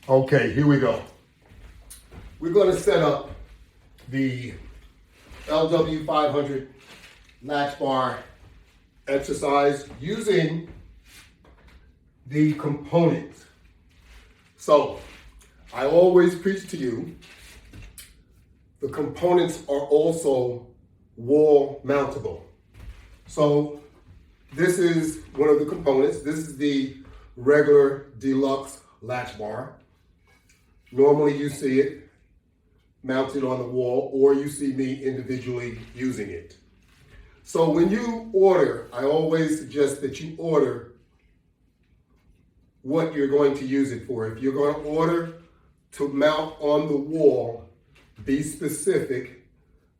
Okay, here we go. We're going to set up the LW500 Latch bar exercise using the components. So, I always preach to you, the components are also wall mountable. So, this is one of the components. This is the regular Deluxe latch bar. Normally you see it mounted on the wall, or you see me individually using it. So when you order, I always suggest that you order what you're going to use it for. If you're going to order to mount on the wall, be specific,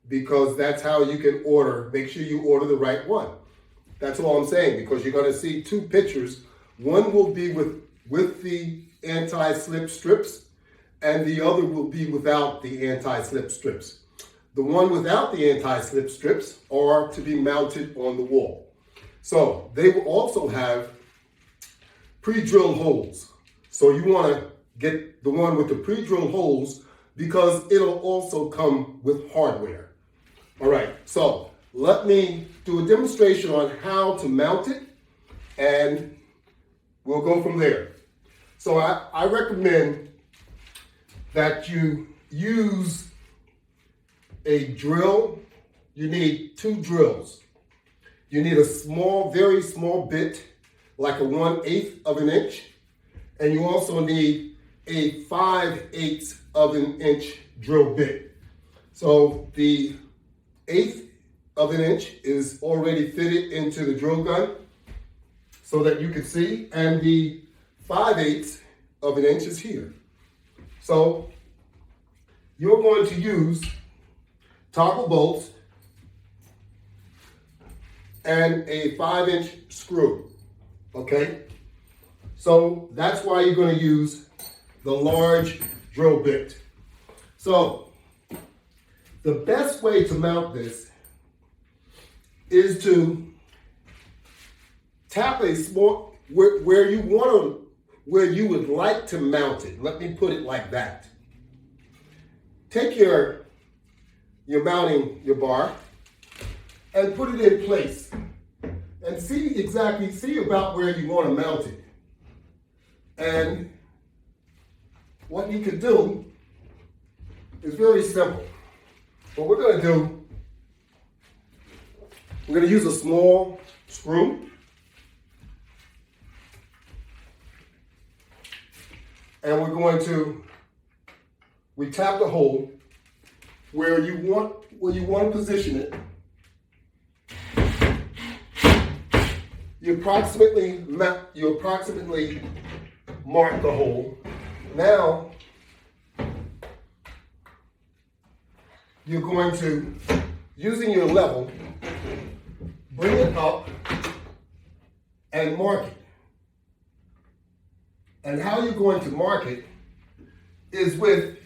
because that's how you can order. Make sure you order the right one. That's all I'm saying, because you're going to see two pictures. One will be with the anti-slip strips, and the other will be without the anti-slip strips. The one without the anti-slip strips are to be mounted on the wall. So they will also have pre-drilled holes. So you want to get the one with the pre-drilled holes because it'll also come with hardware. All right, so let me do a demonstration on how to mount it, and we'll go from there. So I recommend that you use a drill. You need two drills. You need a small, very small bit, like a 1/8 of an inch, and you also need a 5/8 of an inch drill bit. So the 1/8 of an inch is already fitted into the drill gun so that you can see, and the 5/8 of an inch is here. So you're going to use toggle bolts and a 5-inch screw, okay? So that's why you're going to use the large drill bit. So the best way to mount this is to tap a small, where you would like to mount it. Let me put it like that. Take your mounting your bar and put it in place, and see about where you want to mount it. And what you can do is very simple. What we're going to do, we're going to use a small screw, and we tap the hole where you want to position it. You approximately mark the hole. Now you're going to, using your level, bring it up and mark it. And how you're going to mark it is with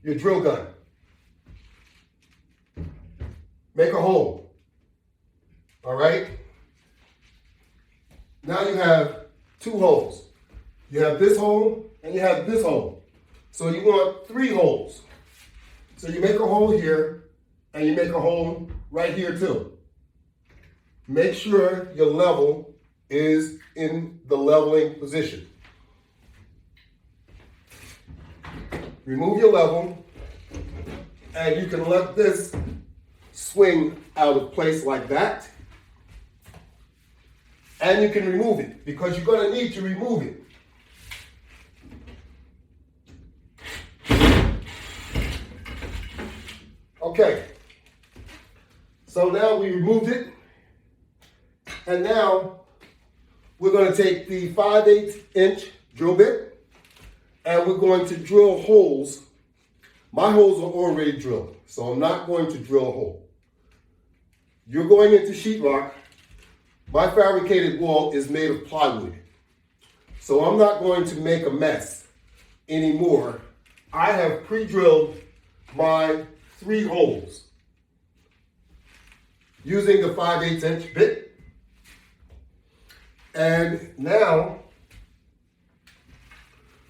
your drill gun. Make a hole. All right? Now you have two holes. You have this hole and you have this hole. So you want 3 holes. So you make a hole here and you make a hole right here too. Make sure your level is in the leveling position. Remove your level, and you can let this swing out of place like that. And you can remove it, because you're going to need to remove it. Okay, so now we removed it, and now we're going to take the 5/8 inch drill bit, and we're going to drill holes. My holes are already drilled, so I'm not going to drill a hole. You're going into sheetrock. My fabricated wall is made of plywood, so I'm not going to make a mess anymore. I have pre-drilled my 3 holes using the 5/8 inch bit. And now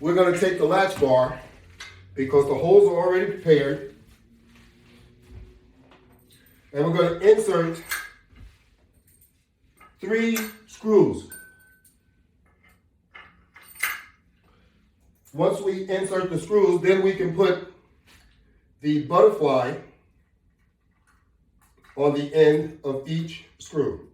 we're going to take the latch bar, because the holes are already prepared, and we're going to insert 3 screws. Once we insert the screws, then we can put the butterfly on the end of each screw.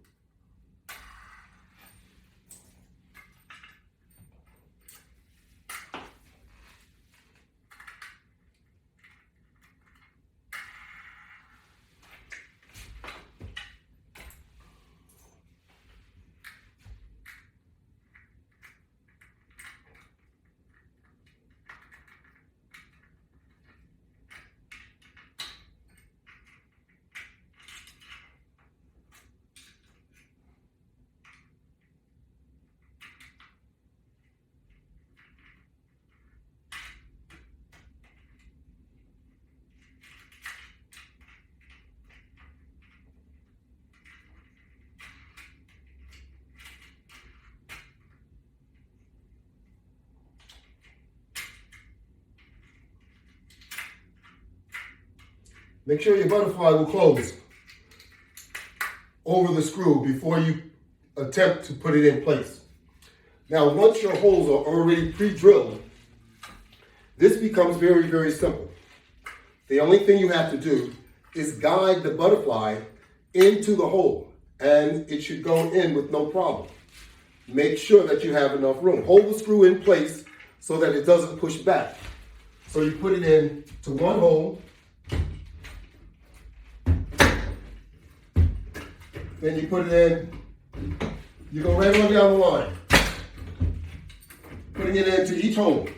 Make sure your butterfly will close over the screw before you attempt to put it in place. Now, once your holes are already pre-drilled, this becomes very, very simple. The only thing you have to do is guide the butterfly into the hole, and it should go in with no problem. Make sure that you have enough room. Hold the screw in place so that it doesn't push back. So you put it in to one hole, then you put it in, you go right on down the line, putting it into each hole.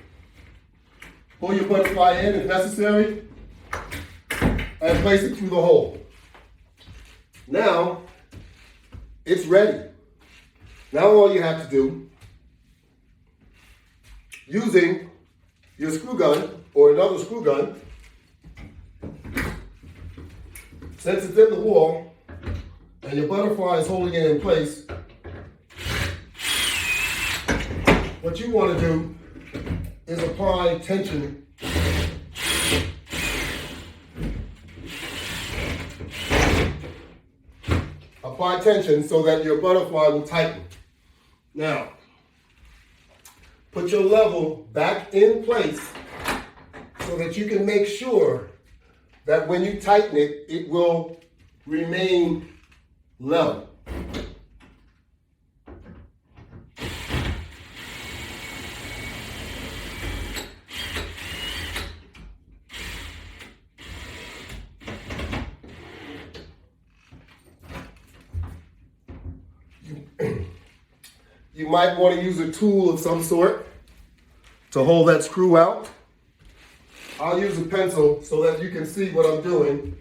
Pull your butterfly in if necessary, and place it through the hole. Now, it's ready. Now all you have to do, using your screw gun or another screw gun, since it's in the wall, and your butterfly is holding it in place, what you want to do is apply tension so that your butterfly will tighten. Now, put your level back in place so that you can make sure that when you tighten it, it will remain level. You might want to use a tool of some sort to hold that screw out. I'll use a pencil so that you can see what I'm doing.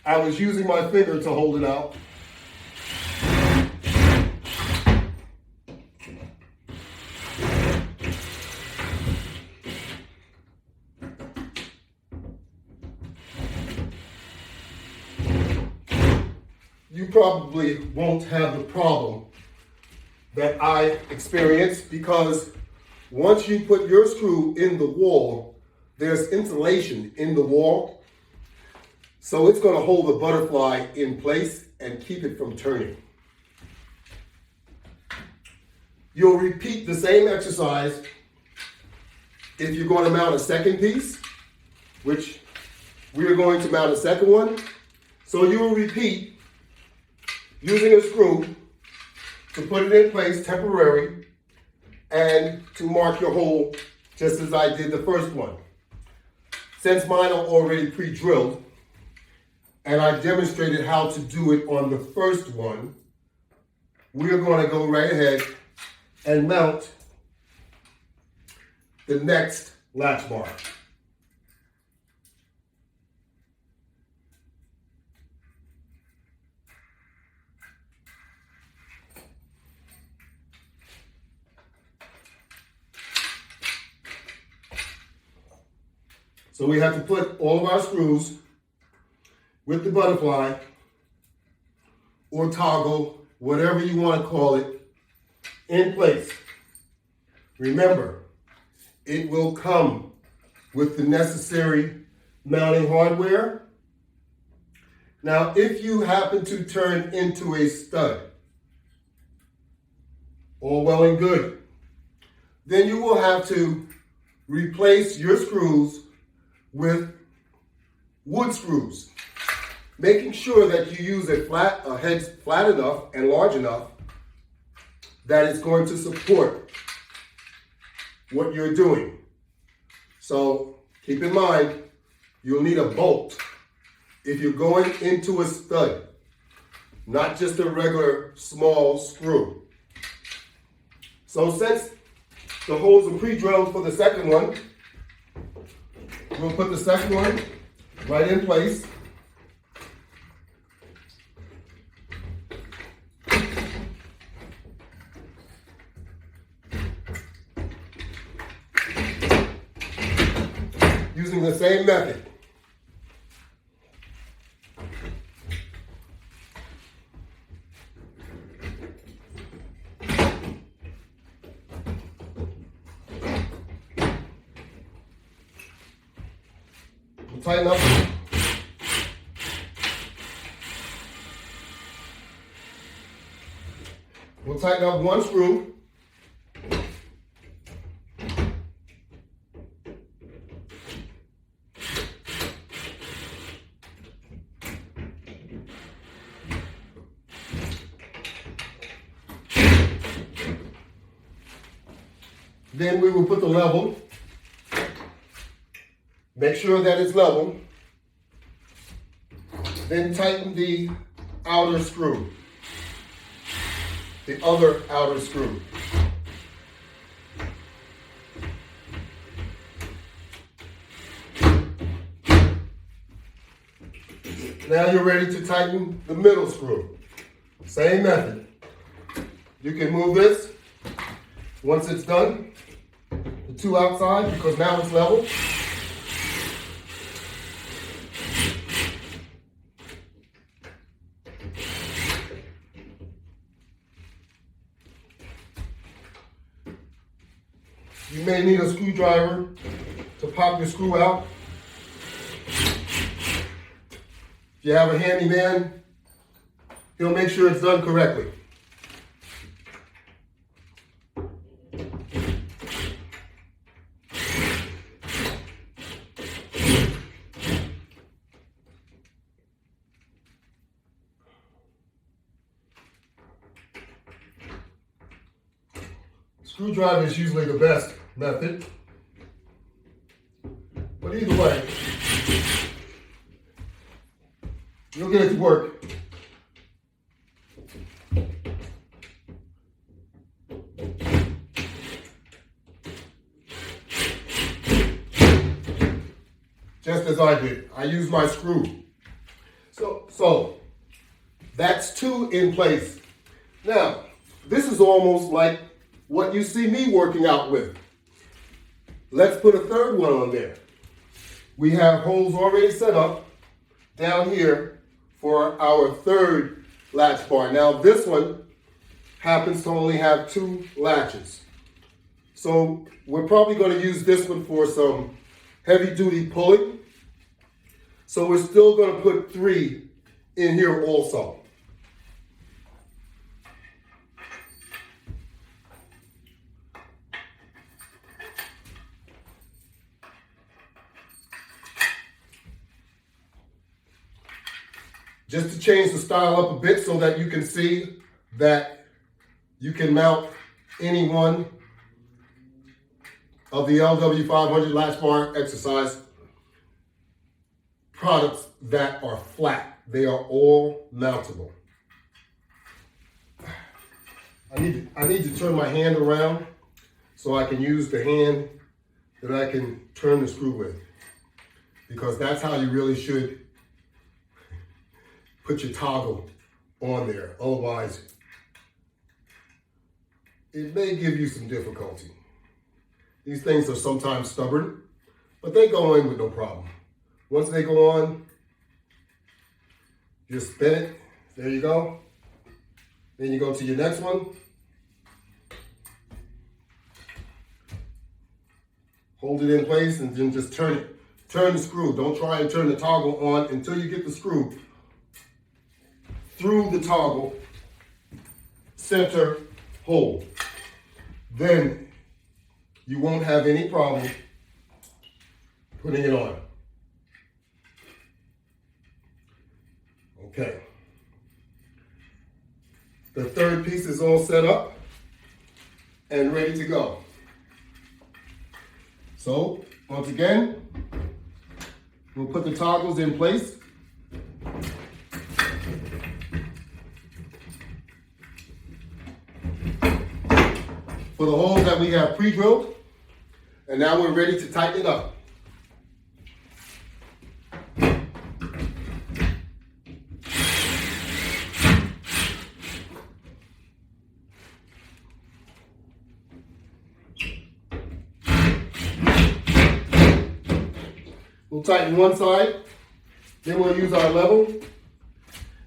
I was using my finger to hold it out. You probably won't have the problem that I experienced, because once you put your screw in the wall, there's insulation in the wall, so it's going to hold the butterfly in place and keep it from turning. You'll repeat the same exercise if you're going to mount a second piece, which we are going to mount a second one. So you will repeat using a screw to put it in place temporary and to mark your hole just as I did the first one. Since mine are already pre-drilled and I demonstrated how to do it on the first one, we're going to go right ahead and mount the next latch bar. So we have to put all of our screws with the butterfly or toggle, whatever you want to call it, in place. Remember, It will come with the necessary mounting hardware. Now, if you happen to turn into a stud, all well and good, then you will have to replace your screws with wood screws, making sure that you use a head flat enough and large enough that it's going to support what you're doing. So keep in mind, you'll need a bolt if you're going into a stud, not just a regular small screw. So since the holes are pre-drilled for the second one, we'll put the second one right in place. Using the same method. Tighten up. We'll tighten up one screw. Then we will put the level. Make sure that it's level. Then tighten the outer screw, the other outer screw. Now you're ready to tighten the middle screw. Same method. You can move this once it's done, the two outside, because now it's level. You may need a screwdriver to pop your screw out. If you have a handyman, he'll make sure it's done correctly. Screwdriver is usually the best method, but either way, you'll get it to work. Just as I did. I used my screw. So that's two in place. Now, this is almost like what you see me working out with. Let's put a third one on there. We have holes already set up down here for our third latch bar. Now this one happens to only have 2 latches. So we're probably going to use this one for some heavy duty pulling. So we're still going to put 3 in here also. Just to change the style up a bit so that you can see that you can mount any one of the LW500 Latch bar exercise products that are flat. They are all mountable. I need to turn my hand around so I can use the hand that I can turn the screw with, because that's how you really should put your toggle on there. Otherwise, it may give you some difficulty. These things are sometimes stubborn, but they go in with no problem. Once they go on, just spin it. There you go. Then you go to your next one. Hold it in place and then just turn it. Turn the screw. Don't try and turn the toggle on until you get the screw through the toggle center hole. Then you won't have any problem putting it on. Okay. The third piece is all set up and ready to go. So, once again, we'll put the toggles in place. For the holes that we have pre-drilled, and now we're ready to tighten it up. We'll tighten one side, then we'll use our level,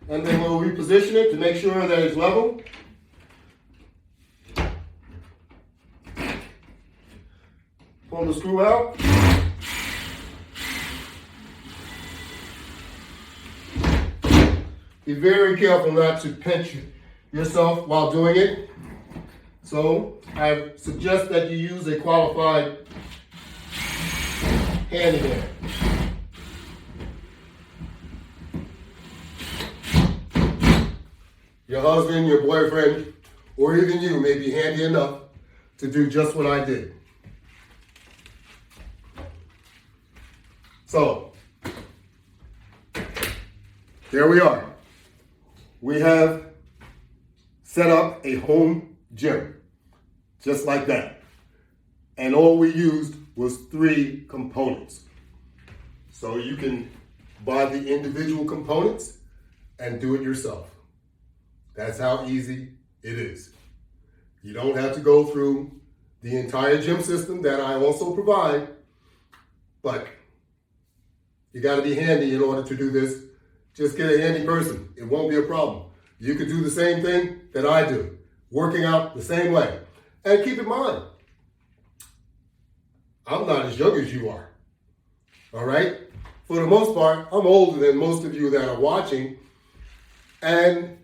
and then we'll reposition it to make sure that it's level. Pull the screw out. Be very careful not to pinch yourself while doing it. So I suggest that you use a qualified handyman. Your husband, your boyfriend, or even you may be handy enough to do just what I did. So, there we are. We have set up a home gym, just like that. And all we used was 3 components. So you can buy the individual components and do it yourself. That's how easy it is. You don't have to go through the entire gym system that I also provide, but you got to be handy in order to do this. Just get a handy person. It won't be a problem. You could do the same thing that I do, working out the same way. And keep in mind, I'm not as young as you are, all right? For the most part, I'm older than most of you that are watching, and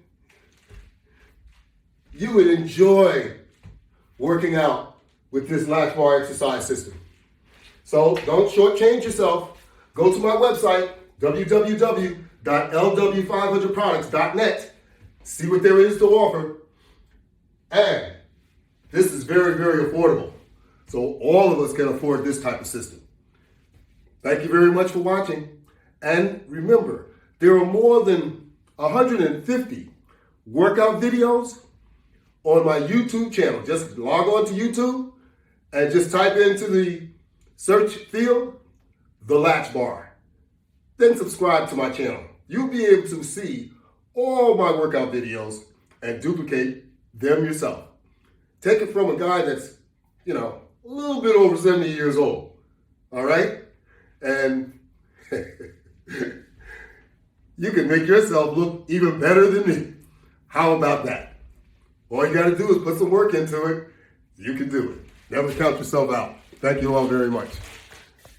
you would enjoy working out with this latch bar exercise system. So don't shortchange yourself. Go to my website, www.LW500products.net. See what there is to offer. And this is very, very affordable. So all of us can afford this type of system. Thank you very much for watching. And remember, there are more than 150 workout videos on my YouTube channel. Just log on to YouTube and just type into the search field, the Latch Bar. Then subscribe to my channel. You'll be able to see all my workout videos and duplicate them yourself. Take it from a guy that's, a little bit over 70 years old. All right? And you can make yourself look even better than me. How about that? All you got to do is put some work into it. You can do it. Never count yourself out. Thank you all very much.